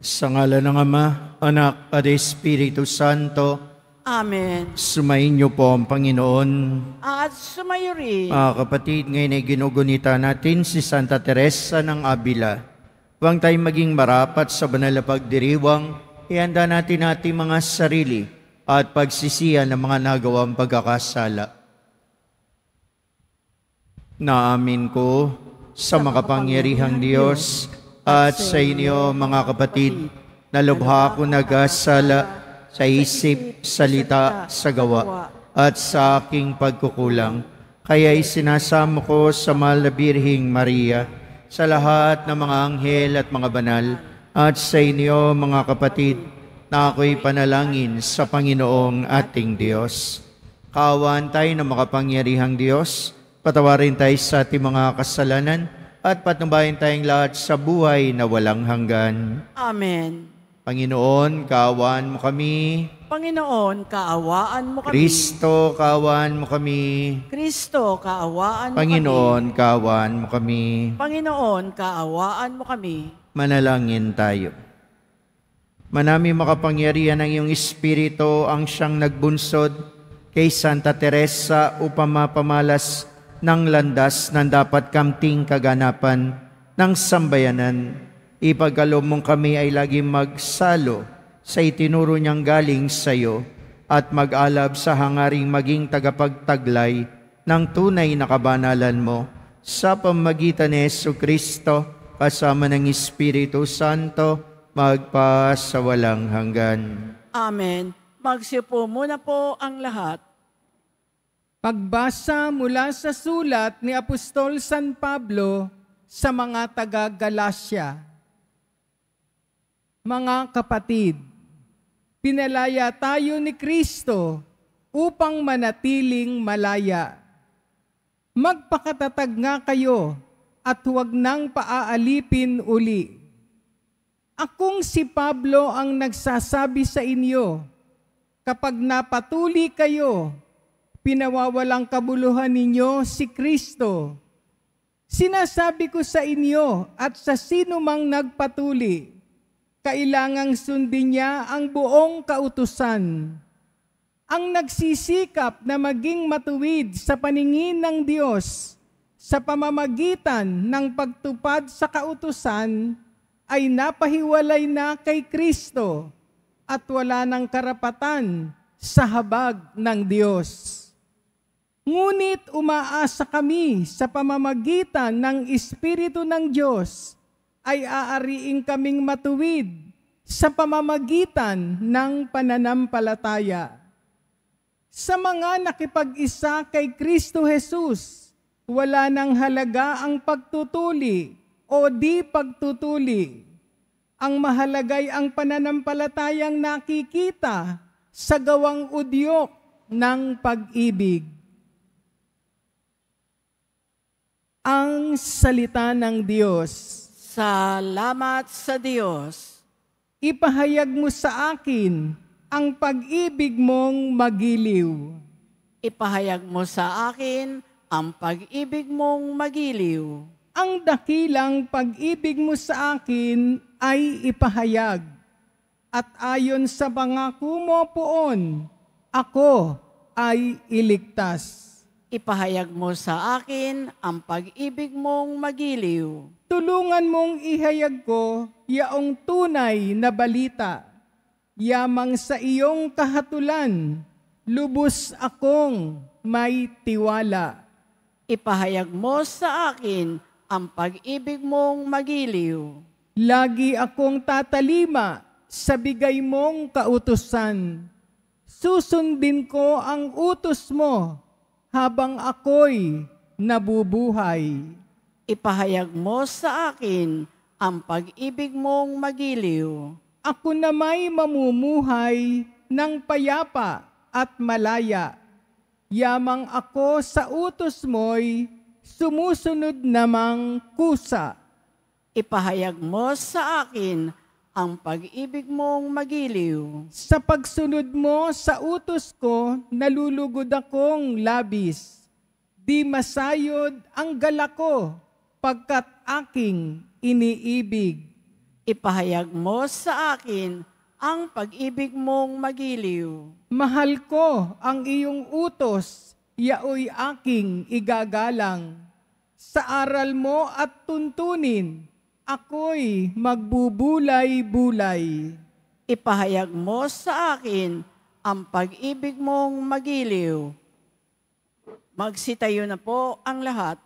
Sa ngala ng Ama, Anak, at Espiritu Santo, Amen. sumainyo po ang Panginoon. At sumayo rin. Mga kapatid, ngayon ay ginugunita natin si Santa Teresa ng Avila. Huwag tayong maging marapat sa banal na pagdiriwang, ihanda natin ating mga sarili at pagsisiyan ng mga nagawang pagkakasala. Naamin ko sa makapangyarihang Diyos at sa inyo mga kapatid, na lubha ko nag-asala sa isip, salita, sa gawa, at sa aking pagkukulang. Kaya'y sinasamo ko sa mahal na Birheng Maria, sa lahat ng mga anghel at mga banal, at sa inyo mga kapatid, na ako'y panalangin sa Panginoong ating Diyos. Kaawaan tayo ng makapangyarihang Diyos, patawarin tayo sa ating mga kasalanan, at patnubayan tayong lahat sa buhay na walang hanggan. Amen. Panginoon, kaawaan mo kami. Panginoon, kaawaan mo kami. Kristo, kaawaan mo kami. Kristo, kaawaan mo Panginoon, kami. kaawaan mo kami. Panginoon, kaawaan mo kami. Manalangin tayo. Manami makapangyarihan ng iyong Espiritu ang siyang nagbunsod kay Santa Teresa upang mapamalas ng landas ng dapat kamting kaganapan ng sambayanan. Ipagkaloob mong kami ay laging magsalo sa itinuro niyang galing sa iyo at mag-alab sa hangaring maging tagapagtaglay ng tunay na kabanalan mo sa pamamagitan ni Jesucristo kasama ng Espiritu Santo magpa sa walang hanggan. Amen. Magsiupo muna po ang lahat. Pagbasa mula sa sulat ni Apostol San Pablo sa mga taga-Galasya. Mga kapatid, pinalaya tayo ni Kristo upang manatiling malaya. Magpakatatag nga kayo at huwag nang paaalipin uli. Akong si Pablo ang nagsasabi sa inyo, kapag napatuli kayo, pinawawalang kabuluhan ninyo si Kristo. Sinasabi ko sa inyo at sa sino mang nagpatuli, kailangang sundin niya ang buong kautusan. Ang nagsisikap na maging matuwid sa paningin ng Diyos sa pamamagitan ng pagtupad sa kautusan ay napahiwalay na kay Kristo at wala ng karapatan sa habag ng Diyos. Ngunit umaasa kami sa pamamagitan ng Espiritu ng Diyos ay aariing kaming matuwid sa pamamagitan ng pananampalataya. Sa mga nakipag-isa kay Kristo Jesus, wala nang halaga ang pagtutuli o di pagtutuli. Ang mahalagay ang pananampalatayang nakikita sa gawang udyok ng pag-ibig. Ang salita ng Diyos. Salamat sa Diyos. Ipahayag mo sa akin ang pag-ibig mong magiliw. Ipahayag mo sa akin ang pag-ibig mong magiliw. Ang dakilang pag-ibig mo sa akin ay ipahayag. At ayon sa pangako mo poon, ako ay iligtas. Ipahayag mo sa akin ang pag-ibig mong magiliw. Tulungan mong ihayag ko yaong tunay na balita. Yamang sa iyong kahatulan, lubos akong may tiwala. Ipahayag mo sa akin ang pag-ibig mong magiliw. Lagi akong tatalima sa bigay mong kautusan. Susundin ko ang utos mo habang ako'y nabubuhay. Ipahayag mo sa akin ang pag-ibig mong magiliw. Ako na may mamumuhay ng payapa at malaya. Yamang ako sa utos mo'y sumusunod namang kusa. Ipahayag mo sa akin ang pag-ibig mong magiliw. Sa pagsunod mo sa utos ko, nalulugod akong labis. Di masayod ang gala ko, pagkat aking iniibig. Ipahayag mo sa akin ang pag-ibig mong magiliw. Mahal ko ang iyong utos, yaoy aking igagalang. Sa aral mo at tuntunin, ako'y magbubulay-bulay. Ipahayag mo sa akin ang pag-ibig mong magiliw. Magsitayo na po ang lahat.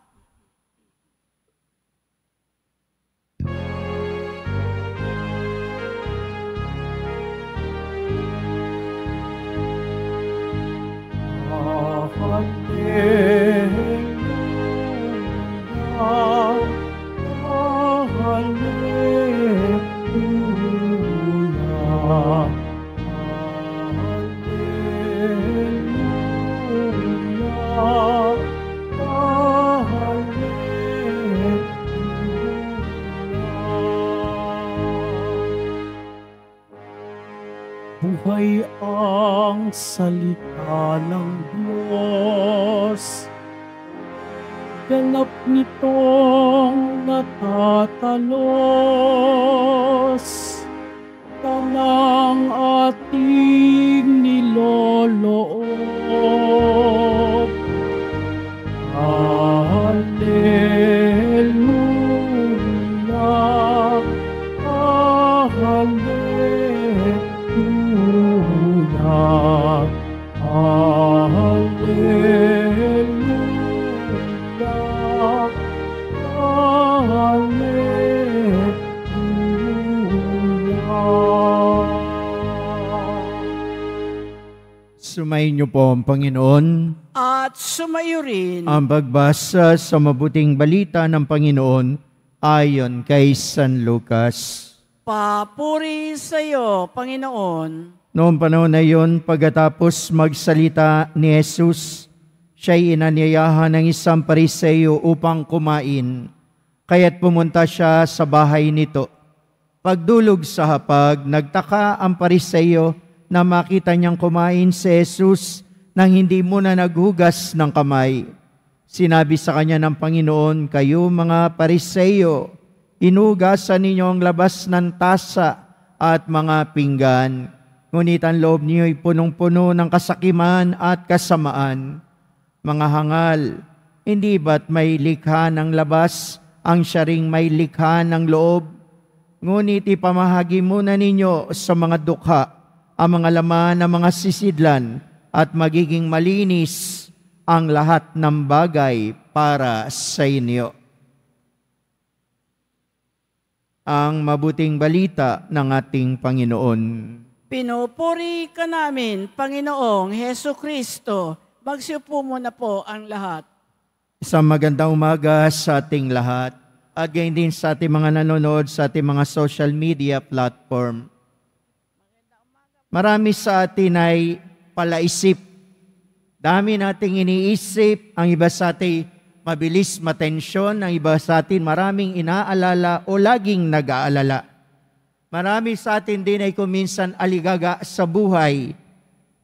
Buhay ang salita ng Diyos, ganap nitong natatalos, tanang ating niloloob. Hallelujah, Hallelujah. Sumayin niyo po ang Panginoon. At sumayo rin Ang pagbasa sa mabuting balita ng Panginoon ayon kay San Lucas. papuri sa iyo, Panginoon. Noong panahon na iyon, pagkatapos magsalita ni Jesus, siya'y inanyayahan ng isang Pariseo upang kumain. Kaya't pumunta siya sa bahay nito. Pagdulog sa hapag, nagtaka ang Pariseo na makita niyang kumain si Jesus nang hindi muna naghugas ng kamay. Sinabi sa kanya ng Panginoon, "Kayo mga Pariseo, inugasan ninyo ang labas ng tasa at mga pinggan, ngunit ang loob niyo ay punong-puno ng kasakiman at kasamaan. Mga hangal, hindi ba't may likha ng labas ang siya ring may likha ng loob? Ngunit ipamahagi muna ninyo sa mga dukha ang mga laman ng mga sisidlan at magiging malinis ang lahat ng bagay para sa inyo." Ang mabuting balita ng ating Panginoon. Pinupuri ka namin, Panginoong Heso Kristo. Magsiupo muna po ang lahat. Isang magandang umaga sa ating lahat at gayon din sa ating mga nanonood sa ating mga social media platform. Marami sa atin ay palaisip. Dami nating iniisip, ang iba sa atin mabilis matensyon, ang iba sa atin maraming inaalala o laging nag-aalala. Marami sa atin din ay kuminsan aligaga sa buhay.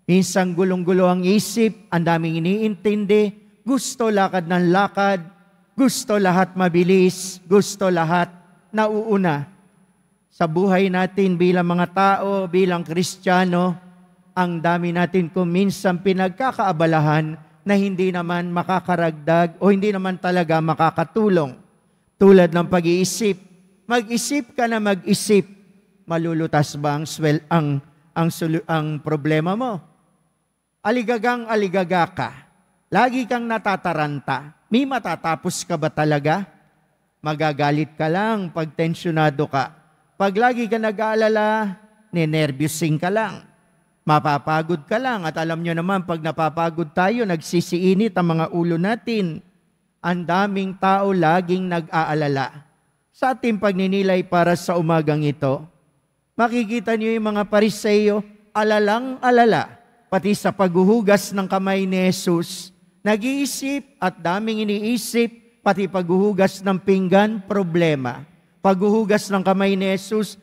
Minsan gulong-gulo ang isip, ang daming iniintindi, gusto lakad ng lakad, gusto lahat mabilis, gusto lahat nauuna. Sa buhay natin bilang mga tao, bilang Kristiyano, ang dami natin kuminsan pinagkakaabalahan na hindi naman makakaragdag o hindi naman talaga makakatulong. Tulad ng pag-iisip, mag-isip ka na mag-isip, malulutas ba ang problema mo? Aligagang aligaga ka, lagi kang natataranta, may matatapos ka ba talaga? Magagalit ka lang pag tensyonado ka. Pag lagi ka nag-aalala, ninervyusin ka lang. Mapapagod ka lang at alam nyo naman pag napapagod tayo, nagsisiinit ang mga ulo natin. Ang daming tao laging nag-aalala. Sa ating pagninilay para sa umagang ito, makikita niyo yung mga Pariseo, alalang-alala, pati sa paghuhugas ng kamay ni Jesus. Nag-iisip at daming iniisip, pati paghuhugas ng pinggan, problema. Paghuhugas ng kamay ni Jesus,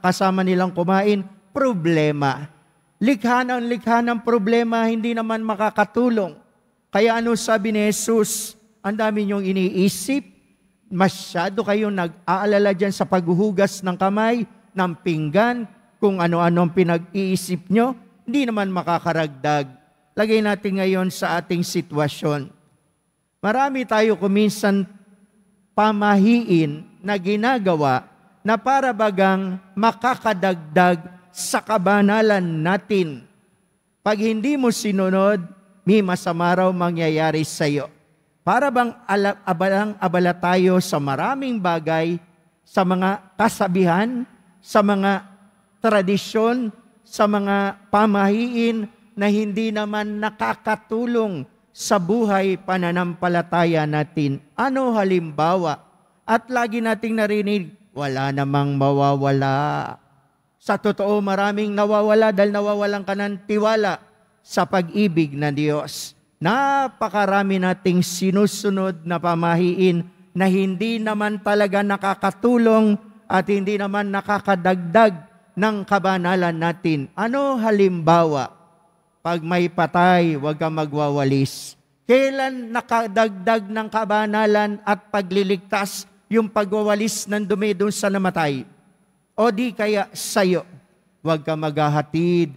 kasama nilang kumain, problema. Likha ng problema, hindi naman makakatulong. Kaya ano sabi ni Jesus? Ang dami niyong iniisip, masyado kayong nag-aalala dyan sa paghuhugas ng kamay, ng pinggan, kung ano-ano ang pinag-iisip nyo, hindi naman makakaragdag. Lagay natin ngayon sa ating sitwasyon. Marami tayo kuminsan pamahiin na ginagawa na para bagang makakadagdag sa kabanalan natin. Pag hindi mo sinunod, may masama raw mangyayari sa iyo. Para bang abalang-abala tayo sa maraming bagay, sa mga kasabihan, sa mga tradisyon, sa mga pamahiin na hindi naman nakakatulong sa buhay pananampalataya natin. Ano halimbawa? At lagi nating narinig, wala namang mawawala. Sa totoo, maraming nawawala dahil nawawalan ka ng tiwala sa pag-ibig ng Diyos. Napakarami nating sinusunod na pamahiin na hindi naman talaga nakakatulong at hindi naman nakakadagdag ng kabanalan natin. Ano halimbawa? Pag may patay, huwag kang magwawalis. Kailan nakadagdag ng kabanalan at pagliligtas yung pagwawalis ng dumi doon sa namatay? O di kaya sa'yo, huwag kang maghahatid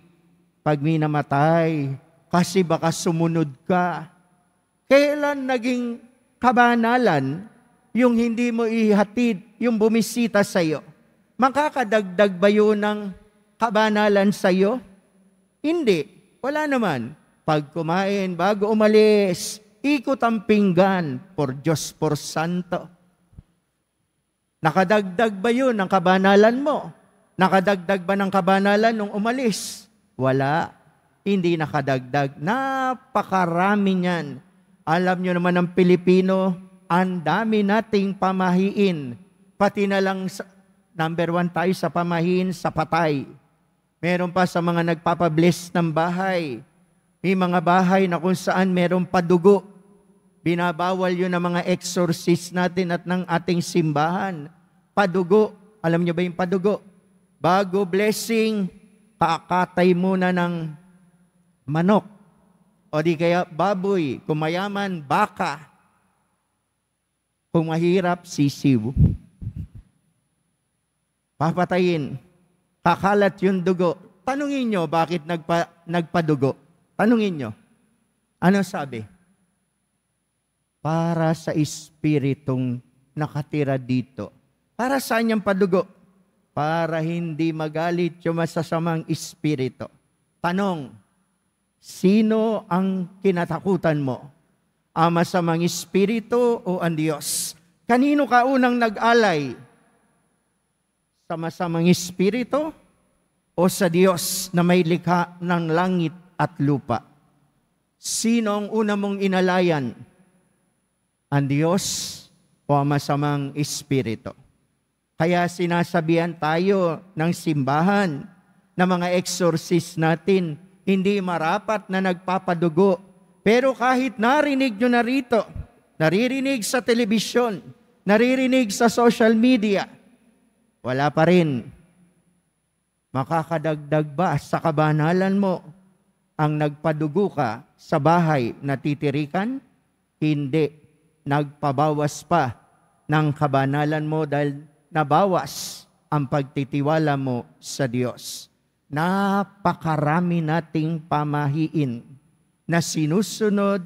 pag may namatay, kasi baka sumunod ka. Kailan naging kabanalan yung hindi mo ihatid, yung bumisita sa'yo? Makakadagdag ba yun ng kabanalan sa'yo? Hindi. Wala naman. Pag kumain, bago umalis, ikot ang pinggan, por Diyos, por Santo. Nakadagdag ba yun ng kabanalan mo? Nakadagdag ba ng kabanalan nung umalis? Wala. Hindi nakadagdag. Napakarami niyan. Alam nyo naman ng Pilipino, ang dami nating pamahiin. Pati na lang, number 1 tayo sa pamahiin sa patay. Meron pa sa mga nagpapabless ng bahay. May mga bahay na kung saan meron padugo. Binabawal yun ng mga exorcist natin at ng ating simbahan. Padugo. Alam nyo ba yung padugo? Bago blessing, kakatay muna ng manok. O di kaya baboy. Kung mayaman, baka. Kung mahirap, sisiw. Papatayin. Kakalat yung dugo. Tanungin nyo, bakit nagpadugo? Tanungin nyo. Ano sabi? Para sa espiritong nakatira dito. Para saan yung padugo? Para hindi magalit yung masasamang espiritu. Tanong, sino ang kinatakutan mo? Ang masamang espiritu o ang Diyos? Kanino ka unang nag-alay? Sa masamang espiritu o sa Diyos na may likha ng langit at lupa? Sino ang una mong inalayan? Ang Diyos o ang masamang espiritu? Kaya sinasabihan tayo ng simbahan na mga exorcist natin, hindi marapat na nagpapadugo. Pero kahit narinig nyo na rito, naririnig sa telebisyon, naririnig sa social media, wala pa rin. Makakadagdag ba sa kabanalan mo ang nagpadugo ka sa bahay na titirikan? Hindi. Nagpabawas pa ng kabanalan mo dahil nabawas ang pagtitiwala mo sa Diyos. Napakarami nating pamahiin na sinusunod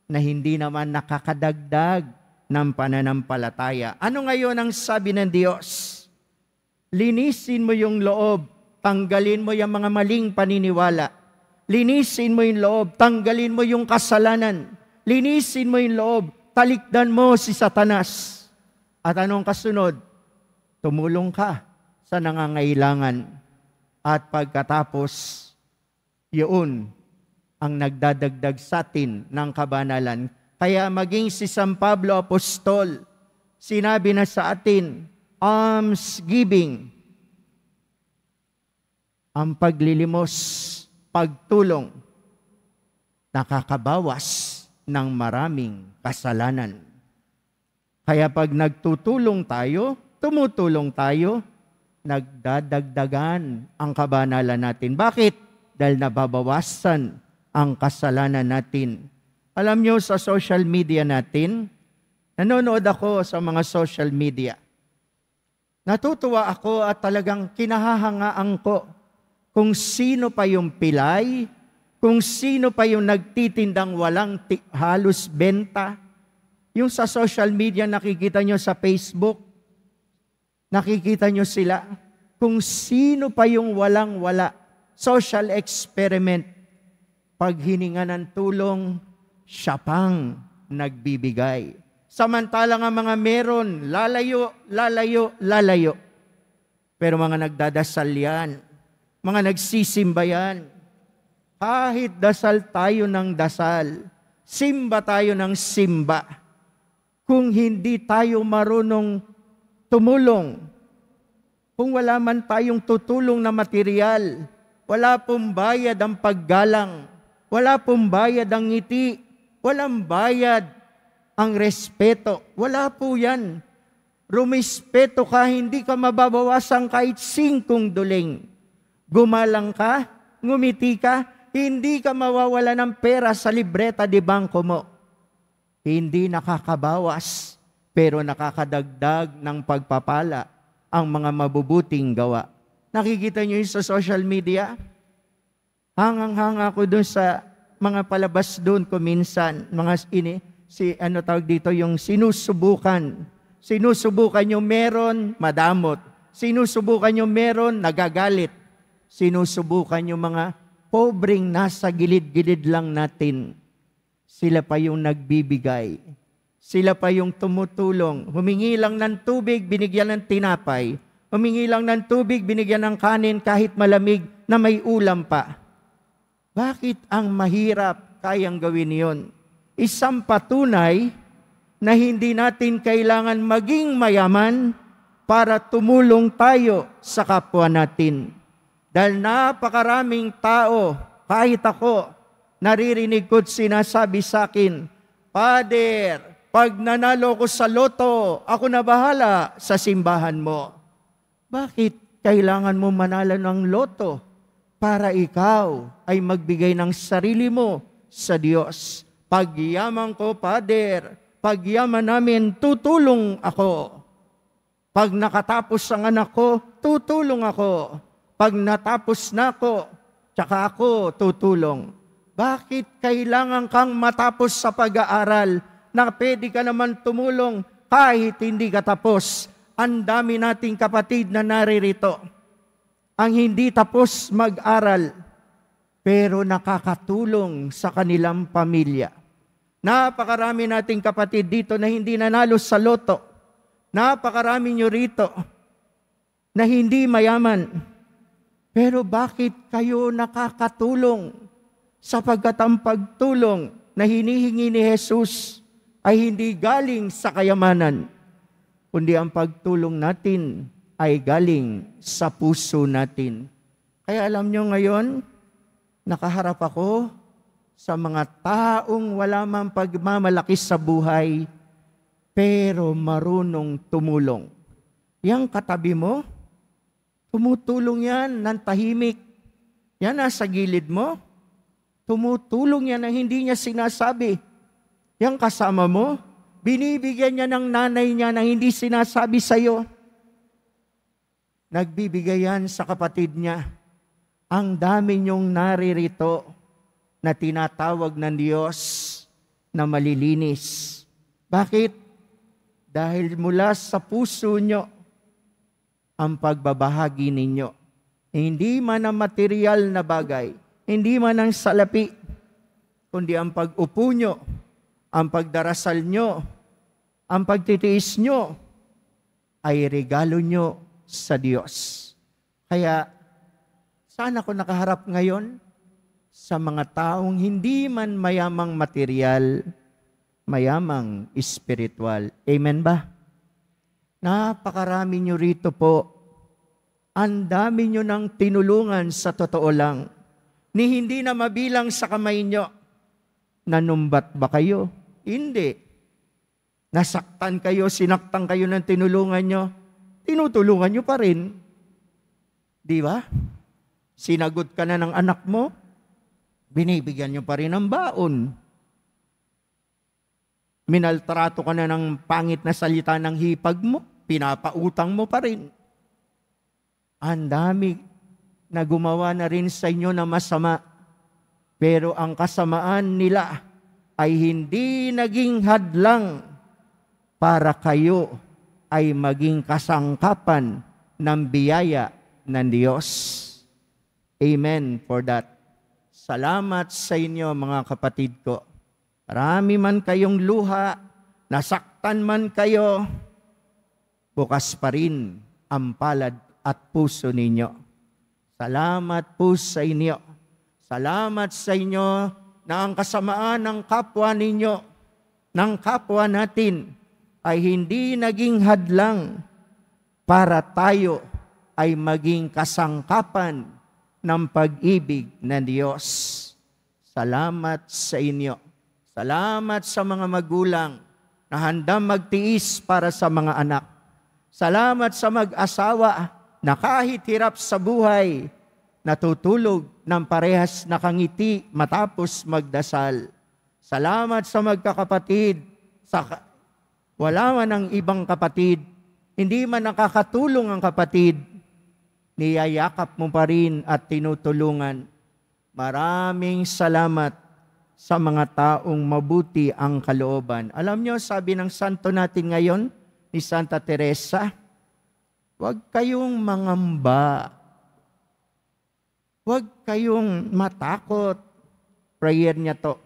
na hindi naman nakakadagdag ng pananampalataya. Ano ngayon ang sabi ng Diyos? Linisin mo yung loob, tanggalin mo yung mga maling paniniwala. Linisin mo yung loob, tanggalin mo yung kasalanan. Linisin mo yung loob, talikdan mo si Satanas. At anong kasunod? Tumulong ka sa nangangailangan. At pagkatapos, yun ang nagdadagdag sa atin ng kabanalan. Kaya maging si San Pablo Apostol, sinabi na sa atin, almsgiving, ang paglilimos, pagtulong, nakakabawas ng maraming kasalanan. Kaya pag nagtutulong tayo, tumutulong tayo, nagdadagdagan ang kabanalan natin. Bakit? Dahil nababawasan ang kasalanan natin. Alam nyo, sa social media natin, Nanonood ako sa mga social media. Natutuwa ako at talagang kinahahangaan ko kung sino pa yung pilay, kung sino pa yung nagtitindang walang halos benta. Yung sa social media, nakikita nyo sa Facebook, nakikita nyo sila, kung sino pa yung walang-wala. Social experiment. Pag hininga ng tulong, siya pang nagbibigay. Samantalang ang mga meron, lalayo, lalayo, lalayo. Pero mga nagdadasal yan, mga nagsisimba yan. Kahit dasal tayo ng dasal, simba tayo ng simba. Kung hindi tayo marunong tumulong, kung wala man tayong tutulong na material, wala pong bayad ang paggalang, wala pong bayad ang ngiti, walang bayad ang respeto. Wala po yan. Rumispeto ka, hindi ka mababawasan kahit 5 duling. Gumalang ka, ngumiti ka, hindi ka mawawala ng pera sa libreta de bangko mo. Hindi nakakabawas, pero nakakadagdag ng pagpapala ang mga mabubuting gawa. Nakikita niyo yun sa social media? Hangang-hanga ko doon sa mga palabas doon ko minsan, yung sinusubukan. Sinusubukan yung meron, madamot. Sinusubukan yung meron, nagagalit. Sinusubukan yung mga pobreng nasa gilid-gilid lang natin. Sila pa yung nagbibigay. Sila pa yung tumutulong. Humingi lang ng tubig, binigyan ng tinapay. Humingi lang ng tubig, binigyan ng kanin kahit malamig na may ulam pa. Bakit ang mahirap kayang gawin yon? Isang patunay na hindi natin kailangan maging mayaman para tumulong tayo sa kapwa natin. Dahil napakaraming tao, kahit ako, naririnig ko't sinasabi sa akin, Father, pag nanalo ko sa loto, ako na bahala sa simbahan mo. Bakit kailangan mo manalo ng loto? Para ikaw ay magbigay ng sarili mo sa Diyos. Pagyaman ko, Father, pagyaman namin, tutulong ako. Pag nakatapos ang anak ko, tutulong ako. Pag natapos na ako, tsaka ako tutulong. Bakit kailangan kang matapos sa pag-aaral na pwede ka naman tumulong kahit hindi ka tapos? Ang dami nating kapatid na naririto ang hindi tapos mag-aral, pero nakakatulong sa kanilang pamilya. Napakarami nating kapatid dito na hindi nanalo sa loto. Napakarami nyo rito na hindi mayaman. Pero bakit kayo nakakatulong? Sapagkat ang pagtulong na hinihingi ni Jesus ay hindi galing sa kayamanan, kundi ang pagtulong natin ay galing sa puso natin. Kaya alam nyo ngayon, nakaharap ako sa mga taong wala mang pagmamalaki sa buhay, pero marunong tumulong. Yang katabi mo, tumutulong yan ng tahimik. Yan nasa gilid mo, tumutulong yan na hindi niya sinasabi. Yang kasama mo, binibigyan niya ng nanay niya na hindi sinasabi sa'yo. Nagbibigay yan sa kapatid niya. Ang dami niyong naririto na tinatawag ng Diyos na malilinis. Bakit? Dahil mula sa puso nyo ang pagbabahagi ninyo. Hindi man ang material na bagay, hindi man ang salapi, kundi ang pag-upo nyo, ang pagdarasal nyo, ang pagtitiis nyo, ay regalo nyo sa Diyos. Kaya, saan ako nakaharap ngayon? Sa mga taong hindi man mayamang material, mayamang espiritual. Amen ba? Napakarami nyo rito po. Ang dami nyo nang tinulungan sa totoo lang. Ni hindi na mabilang sa kamay nyo. Nanumbat ba kayo? Hindi. Nasaktan kayo, sinaktan kayo ng tinulungan nyo. Tinutulungan nyo pa rin. Di ba? Sinagot ka na ng anak mo, binibigyan nyo pa rin ng baon. Minaltrato ka na ng pangit na salita ng hipag mo, pinapautang mo pa rin. Ang dami na gumawa na rin sa inyo na masama, pero ang kasamaan nila ay hindi naging hadlang para kayo ay maging kasangkapan ng biyaya ng Diyos. Amen for that. Salamat sa inyo mga kapatid ko. Marami man kayong luha, nasaktan man kayo, bukas pa rin ang palad at puso ninyo. Salamat po sa inyo. Salamat sa inyo na ang kasamaan ng kapwa ninyo, ng kapwa natin, ay hindi naging hadlang para tayo ay maging kasangkapan ng pag-ibig ng Diyos. Salamat sa inyo. Salamat sa mga magulang na handang magtiis para sa mga anak. Salamat sa mag-asawa na kahit hirap sa buhay, natutulog ng parehas nakangiti matapos magdasal. Salamat sa magkakapatid, wala man ang ibang kapatid, hindi man nakakatulong ang kapatid, niyayakap mo pa rin at tinutulungan. Maraming salamat sa mga taong mabuti ang kalooban. Alam nyo, sabi ng santo natin ngayon, ni Santa Teresa, huwag kayong mangamba. Huwag kayong matakot. Prayer niya to.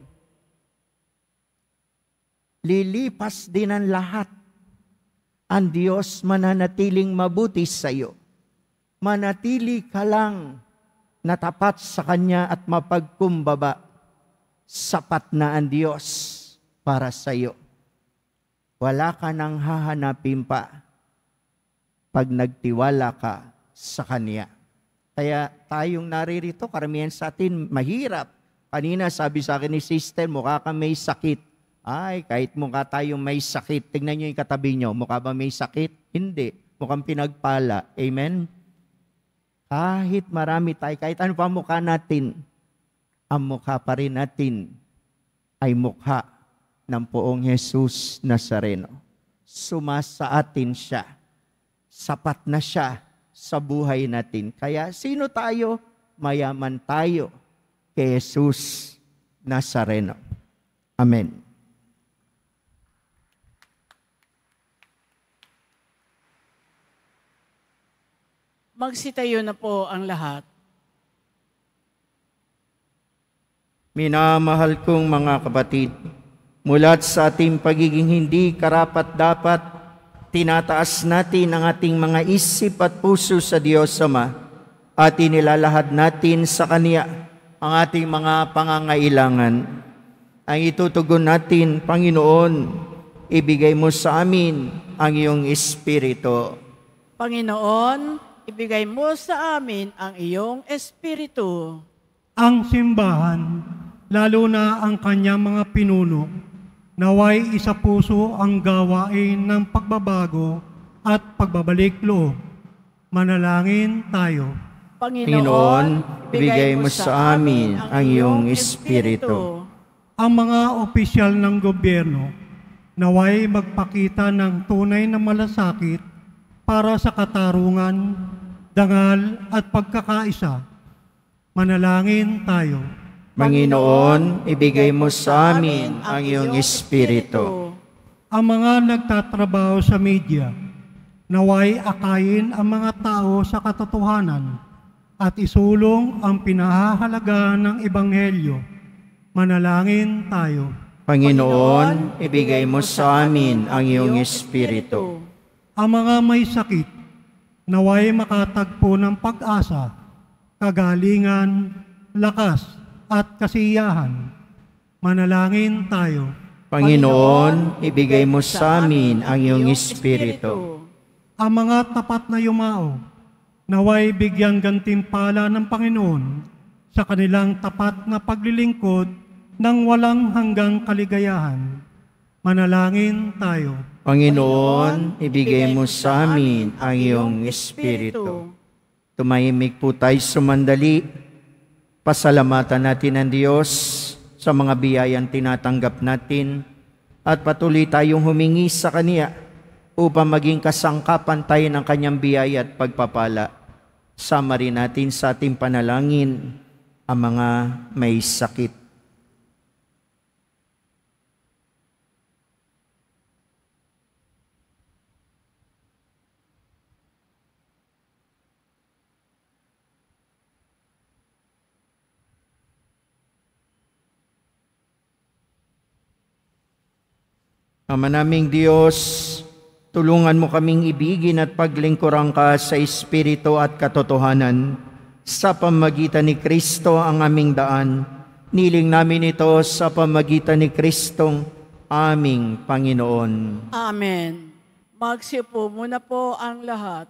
Lilipas din ang lahat. Ang Diyos mananatiling mabuti sa iyo. Manatili ka lang na tapat sa Kanya at mapagkumbaba. Sapat na ang Diyos para sa iyo. Wala ka nang hahanapin pa pag nagtiwala ka sa Kanya. Kaya tayong naririto, karamihan sa atin, mahirap. Kanina sabi sa akin ni sister, mukha ka may sakit. Ay, kahit mukha tayong may sakit, tingnan nyo yung katabi nyo, mukha ba may sakit? Hindi. Mukhang pinagpala. Amen? Kahit marami tayo, kahit ano pa mukha natin, ang mukha pa rin natin ay mukha ng Poong Jesus Nazareno. Sumasa atin siya. Sapat na siya sa buhay natin. Kaya sino tayo? Mayaman tayo kay Jesus Nazareno. Amen. Magsitayo na po ang lahat. Minamahal kong mga kapatid, mulat sa ating pagiging hindi karapat-dapat, tinataas natin ang ating mga isip at puso sa Diyos Ama at inilalahad natin sa Kanya ang ating mga pangangailangan. Ang itutugon natin, Panginoon, ibigay mo sa amin ang iyong Espiritu. Panginoon, ibigay mo sa amin ang iyong Espiritu. Ang simbahan, lalo na ang kanyang mga pinuno, naway isa puso ang gawain ng pagbabago at pagbabalik loob. Manalangin tayo. Panginoon, ibigay mo sa amin ang iyong Espiritu. Ang mga opisyal ng gobyerno, naway magpakita ng tunay na malasakit para sa katarungan, dangal at pagkakaisa. Manalangin tayo. Panginoon, ibigay mo sa amin ang iyong Espiritu. Ang mga nagtatrabaho sa media, naway akayin ang mga tao sa katotohanan at isulong ang pinahahalagahan ng Ebanghelyo. Manalangin tayo. Panginoon, ibigay mo sa amin ang iyong Espiritu. Ang mga may sakit, naway makatagpo ng pag-asa, kagalingan, lakas, at kasiyahan. Manalangin tayo. Panginoon, ibigay mo sa amin ang iyong Espiritu. Ang mga tapat na yumao, naway bigyang gantimpala ng Panginoon sa kanilang tapat na paglilingkod ng walang hanggang kaligayahan. Manalangin tayo. Panginoon, ibigay mo sa amin ang iyong Espiritu. Tumahimik po tayo sumandali. Pasalamatan natin ang Diyos sa mga biyayang tinatanggap natin at patuloy tayong humingi sa Kanya upang maging kasangkapan tayo ng Kanyang biyaya at pagpapala. Sama rin natin sa ating panalangin ang mga may sakit. Ama naming Diyos, tulungan mo kaming ibigin at paglingkuran ka sa Espiritu at katotohanan. Sa pamagitan ni Kristo ang aming daan. Niling namin ito sa pamagitan ni Kristong aming Panginoon. Amen. Magsiupo muna po ang lahat.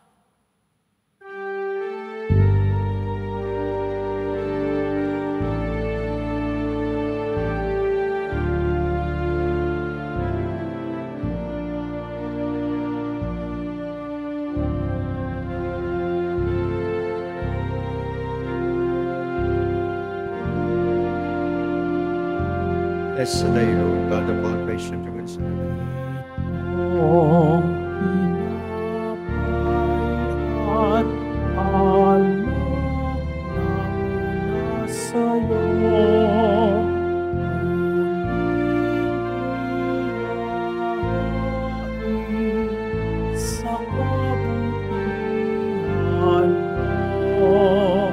Blessed are you, Lord God of all creation, to good son. At alak na sa'yo. Sa kabutihan mo.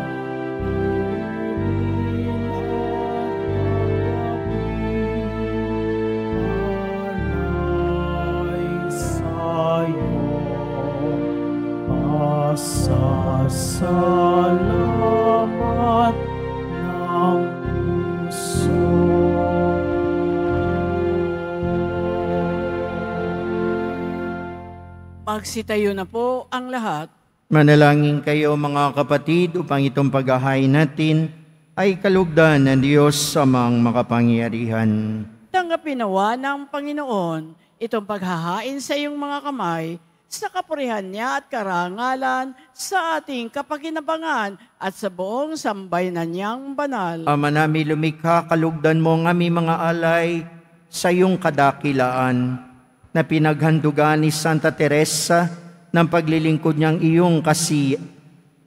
Salamat ng puso. Magsitayo na po ang lahat. Manalangin kayo mga kapatid upang itong paghahain natin ay kalugdan ng Diyos Amang makapangyarihan. Tanggapin nawa ng Panginoon itong paghahain sa iyong mga kamay sa kapurihan niya at karangalan sa ating kapakinabangan at sa buong sambayanan niyang banal. Ama namin lumikha, kalugdan mo ang aming mga alay sa iyong kadakilaan na pinaghandugan ni Santa Teresa ng paglilingkod niyang iyong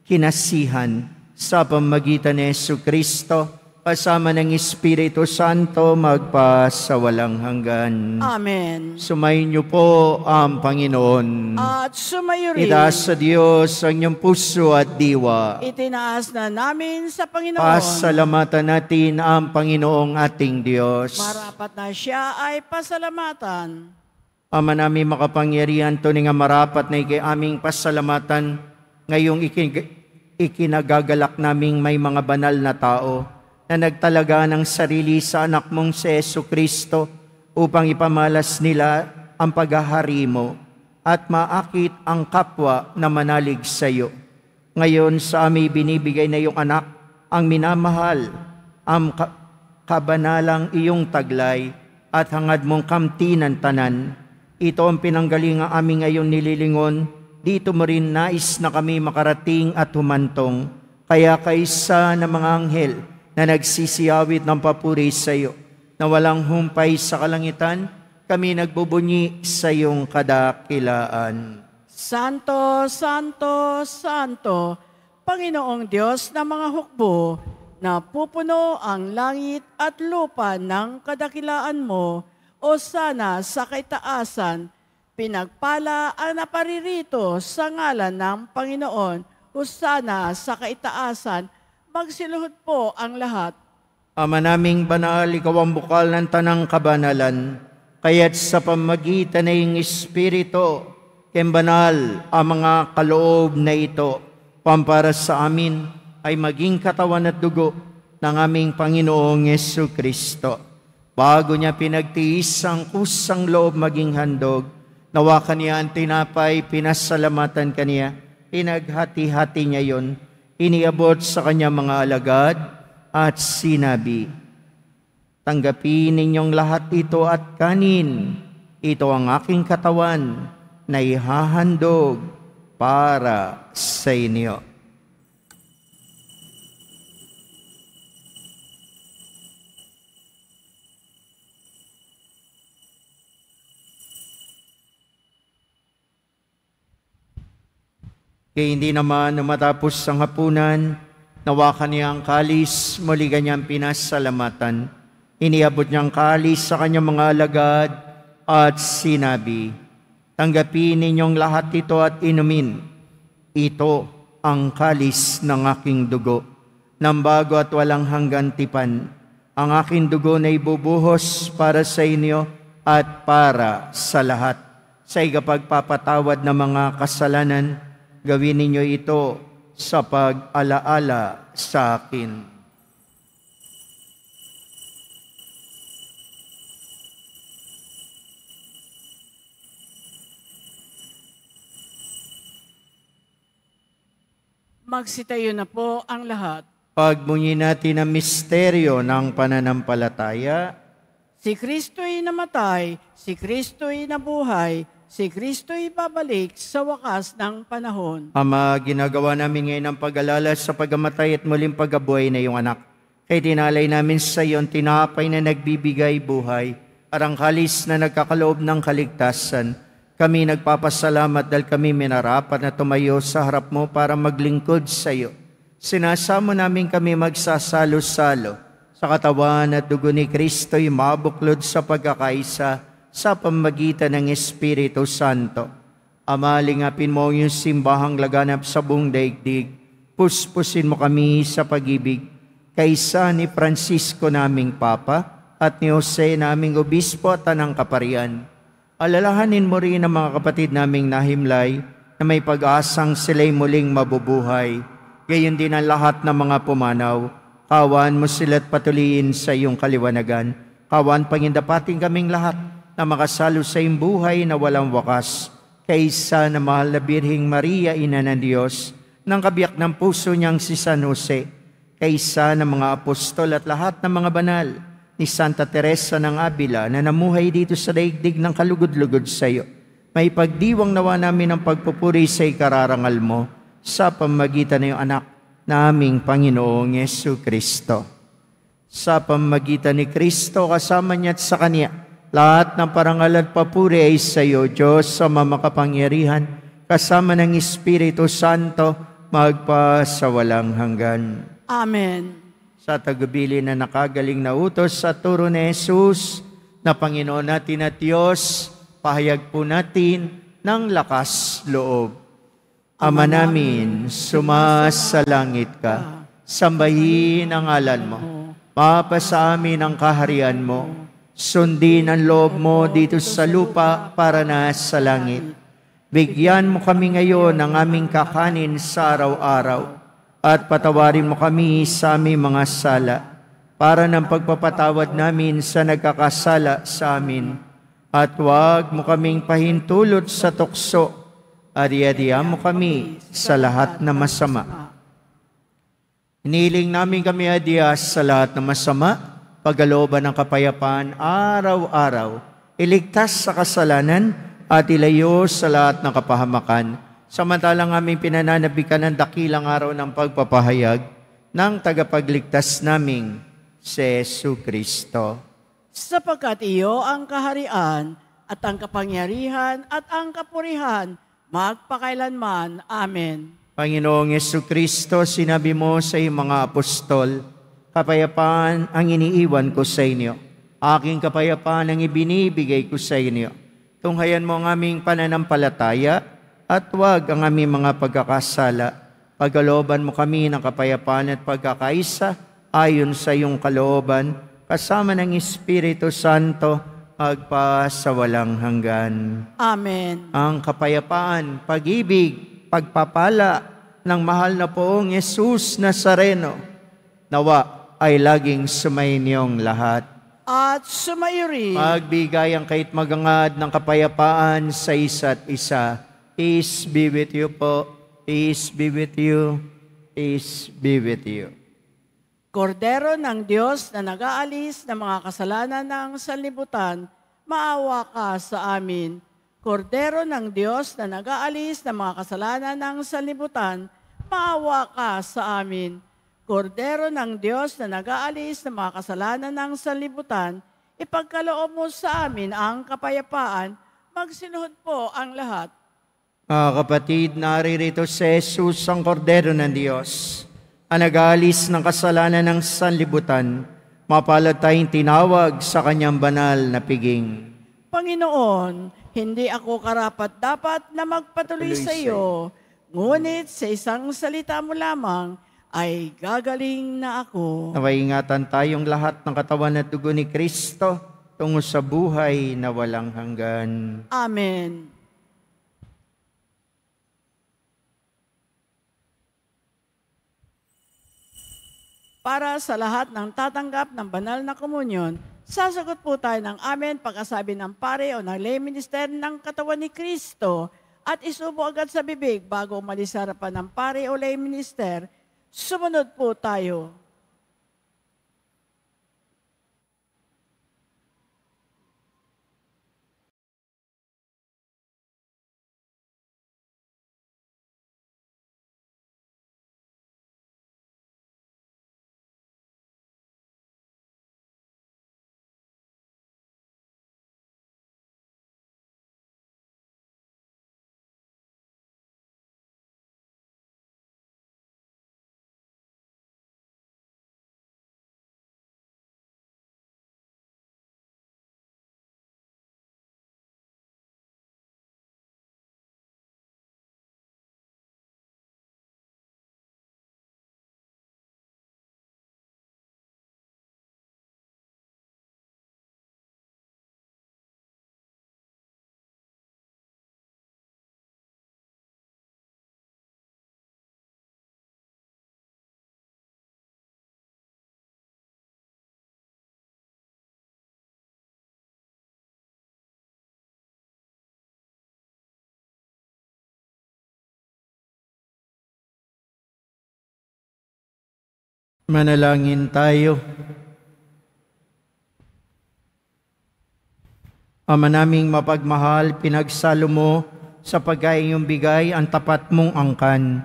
kinasihan sa pamagitan ni Jesucristo kasama ng Espiritu Santo magpasawalang hanggan. Amen. Sumayin niyo po ang Panginoon. At sumayo rin. Itaas sa Diyos ang inyong puso at diwa. Itinaas na namin sa Panginoon. Pasalamatan natin ang Panginoong ating Diyos. Marapat na siya ay pasalamatan. Ama namin makapangyarihan, tunay nga marapat na aming pasalamatan ngayong ikinagagalak naming may mga banal na tao na nagtalaga ng sarili sa anak mong si Jesucristo upang ipamalas nila ang paghahari mo at maakit ang kapwa na manalig sa iyo. Ngayon sa amin binibigay na iyong anak, ang minamahal, ang kabanalang iyong taglay at hangad mong kamtinan tanan. Ito ang pinanggalingang aming ngayon nililingon, dito mo rin nais na kami makarating at humantong. Kaya kaysa ng mga anghel na nagsisiyawit ng papuri sa iyo, na walang humpay sa kalangitan, kami nagbubunyi sa iyong kadakilaan. Santo, Santo, Santo, Panginoong Diyos ng mga hukbo, na pupuno ang langit at lupa ng kadakilaan mo, o sana sa kaitaasan, pinagpala ang naparirito sa ngalan ng Panginoon, o sana sa kaitaasan, magsiluhod po ang lahat. Ama naming banal, ikaw ang bukal ng tanang kabanalan, kaya't sa pamagitan ng Espiritu, banal ang mga kaloob na ito, pampara sa amin ay maging katawan at dugo ng aming Panginoong Jesucristo. Bago niya pinagtiis ang kusang loob maging handog, nawa kaniya ang tinapay, pinasalamatan kaniya, pinaghati-hati niya yon, iniabot sa kanya mga alagad at sinabi, tanggapin ninyong lahat ito at kanin. Ito ang aking katawan na ihahandog para sa inyo. Kaya hindi naman matapos ang hapunan, nawakan niya ang kalis, muli kanyang pinasalamatan. Iniabot niya ang kalis sa kanyang mga alagad at sinabi, "Tanggapin ninyong lahat ito at inumin. Ito ang kalis ng aking dugo, ng bago at walang hanggan tipan. Ang aking dugo na ibubuhos para sa inyo at para sa lahat. Sa ikapagpapatawad ng mga kasalanan, gawin ninyo ito sa pag-alaala sa akin." Magsitayo na po ang lahat. Pagbunyi natin ang misteryo ng pananampalataya. Si Kristo'y namatay, si Kristo'y nabuhay, si Kristo'y babalik sa wakas ng panahon. Ama, ginagawa namin ngayon ang pag-alala sa pagamatay at muling pagkabuhay na iyong anak. Kaya tinalay namin sa iyo ang tinapay na nagbibigay buhay, arang kalis na nagkakaloob ng kaligtasan. Kami nagpapasalamat dahil kami minarapat na tumayo sa harap mo para maglingkod sa iyo. Sinasamo namin kami magsasalo-salo sa katawan at dugo ni Kristo'y mabuklod sa pagkakaisa sa pamagitan ng Espiritu Santo. Ama, lingapin mo yung simbahang laganap sa buong daigdig. Puspusin mo kami sa pag-ibig, kaysa ni Francisco naming Papa at ni Jose naming Obispo at Tanang Kaparian. Alalahanin mo rin ang mga kapatid naming nahimlay na may pag-asang sila'y muling mabubuhay. Gayon din ang lahat ng mga pumanaw. Kawan mo sila't patuloyin sa iyong kaliwanagan. Kawan pangindapating kaming lahat na makasalo sa iyong buhay na walang wakas. Kaysa na mahal na Birheng Maria, Ina ng Diyos, ng kabiyak ng puso niyang si San Jose, kaysa ng mga apostol at lahat ng mga banal, ni Santa Teresa ng Avila na namuhay dito sa daigdig ng kalugod-lugod sa iyo. May pagdiwang nawa namin ang pagpupuri sa ikararangal mo sa pamagitan ng iyong anak na aming Panginoong Yesu Kristo. Sa pamagitan ni Kristo, kasama niya at sa Kanya, lahat ng parangal at papuri ay sa iyo, Diyos sa makapangyarihan, kasama ng Espiritu Santo, magpa sa walang hanggan. Amen. Sa tagubilin na nakagaling na utos sa turo ni Jesus, na Panginoon natin at Diyos, pahayag po natin ng lakas loob. Ama namin, sumasalangit ka, sambahin ang ngalan mo, mapasa amin ang kaharian mo, sundin ang loob mo dito sa lupa para na sa langit. Bigyan mo kami ngayon ng aming kakanin sa araw-araw, at patawarin mo kami sa aming mga sala, para ng pagpapatawad namin sa nagkakasala sa amin. At huwag mo kaming pahintulot sa tukso, ari-ariyan mo kami sa lahat na masama. Hiniling namin kami adiyas sa lahat na masama, pagkalooban ng kapayapaan araw-araw, iligtas sa kasalanan at ilayo sa lahat ng kapahamakan. Samantalang aming pinananabikan ng dakilang araw ng pagpapahayag ng tagapagligtas naming si Jesu Kristo. Sapagkat iyo ang kaharian at ang kapangyarihan at ang kapurihan magpakailanman. Amen. Panginoong Yesu Kristo, sinabi mo sa iyong mga apostol, kapayapaan ang iniiwan ko sa inyo. Aking kapayapaan ang ibinibigay ko sa inyo. Tunghayan mo ang aming pananampalataya at huwag ang aming mga pagkakasala. Pagkalooban mo kami ng kapayapaan at pagkakaisa ayon sa iyong kalooban, kasama ng Espiritu Santo, magpa sa walang hanggan. Amen. Ang kapayapaan, pag-ibig, pagpapala ng mahal na poong Jesus Nazareno, nawa ay laging sumainyong lahat. At sumayo rin. Magbigay ang kahit magangad ng kapayapaan sa isa't isa. Peace be with you po. Peace be with you. Peace be with you. Kordero ng Diyos na nag-aalis ng mga kasalanan ng sanlibutan, maawa ka sa amin. Kordero ng Diyos na nag-aalis ng mga kasalanan ng sanlibutan, maawa ka sa amin. Kordero ng Diyos na nag-aalis ng mga kasalanan ng sanlibutan, ipagkaloob mo sa amin ang kapayapaan. Magsinuhod po ang lahat. Mga kapatid, naririto si Jesus ang kordero ng Diyos, ang nag-aalis ng kasalanan ng sanlibutan. Mapalad tayong tinawag sa kanyang banal na piging. Panginoon, hindi ako karapat-dapat na magpatuloy sa iyo, ngunit sa isang salita mo lamang ay gagaling na ako. Naway ingatan tayong lahat ng katawan at dugo ni Kristo tungo sa buhay na walang hanggan. Amen. Para sa lahat ng tatanggap ng banal na komunyon, sasagot po tayo ng amen pagkasabi ng pare o ng lay minister ng katawan ni Kristo at isubo agad sa bibig bago umalis sa harapan ng pare o lay minister. Sumunod po tayo. Manalangin tayo. Ama naming mapagmahal, pinagsalo mo sa pagkain iyong bigay ang tapat mong angkan.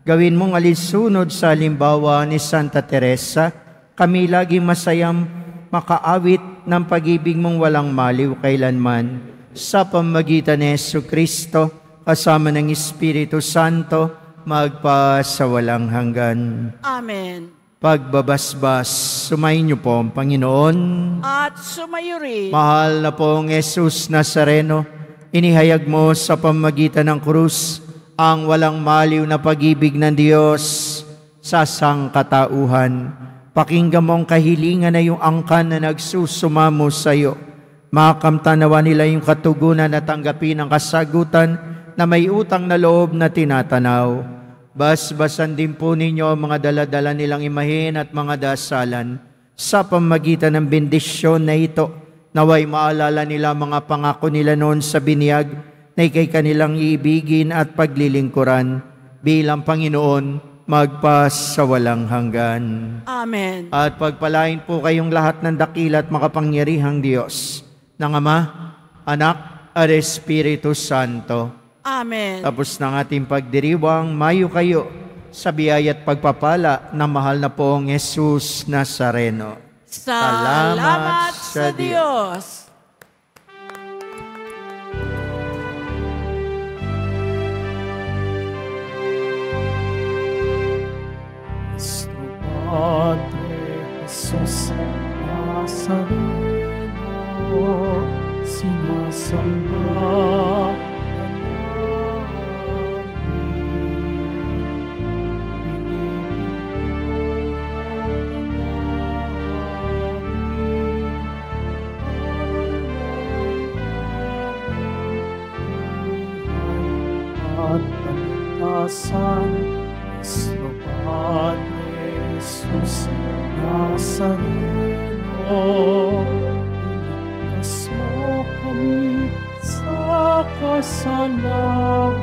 Gawin mong alinsunod sa halimbawa ni Santa Teresa, kami laging masayang makaawit ng pag-ibig mong walang maliw kailanman. Sa pamamagitan ni Jesucristo, kasama ng Espiritu Santo, magpa sa walang hanggan. Amen. Pagbabasbas, sumayin niyo po ang Panginoon. At sumayo rin. Mahal na pong Jesus Nazareno, inihayag mo sa pamamagitan ng krus ang walang maliw na pag-ibig ng Diyos sa sangkatauhan. Pakinggan mo ang kahilingan na yung angkan na nagsusumamo sa iyo. Makamtanawa nila yung katugunan at tanggapin ang kasagutan na may utang na loob na tinatanaw. Basbasan din po ninyo ang mga daladala nilang imahin at mga dasalan sa pamamagitan ng bendisyon na ito. Naway maalala nila mga pangako nila noon sa binyag na ikay kanilang iibigin at paglilingkuran bilang Panginoon magpas sa walang hanggan. Amen. At pagpalain po kayong lahat ng dakila at makapangyarihang Diyos ng Ama, Anak at Espiritu Santo. Amen. Tapos ng ating pagdiriwang, mayo kayo sa biyaya at pagpapala ng mahal na pong Jesus Nazareno. Salamat sa Diyos. Nuestro Padre Jesus Nazareno, sinasamba nuestro Padre Jesus Nazareno, iligtas mo kami sa kasalanan,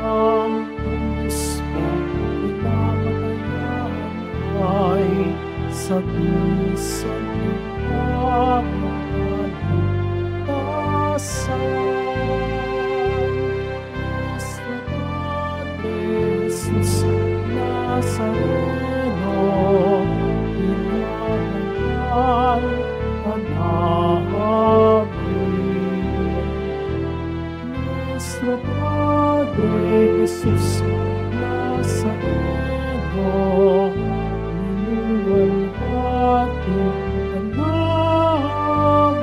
ang mismong pinamatayan ay sabisan kita ng kaligtasan. Jesus Nazareno, inangalan ka namin. Nuestro Padre Jesus Nazareno, niluwalhati ka namin.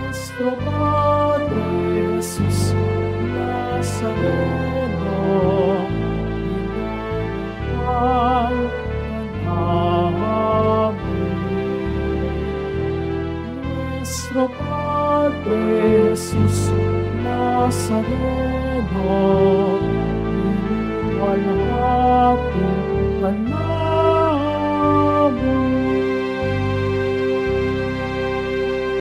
Nuestro Padre Jesus Nazareno, minamahal ka namin. Nuestro Padre Jesus Nazareno, niluwalhati ka namin.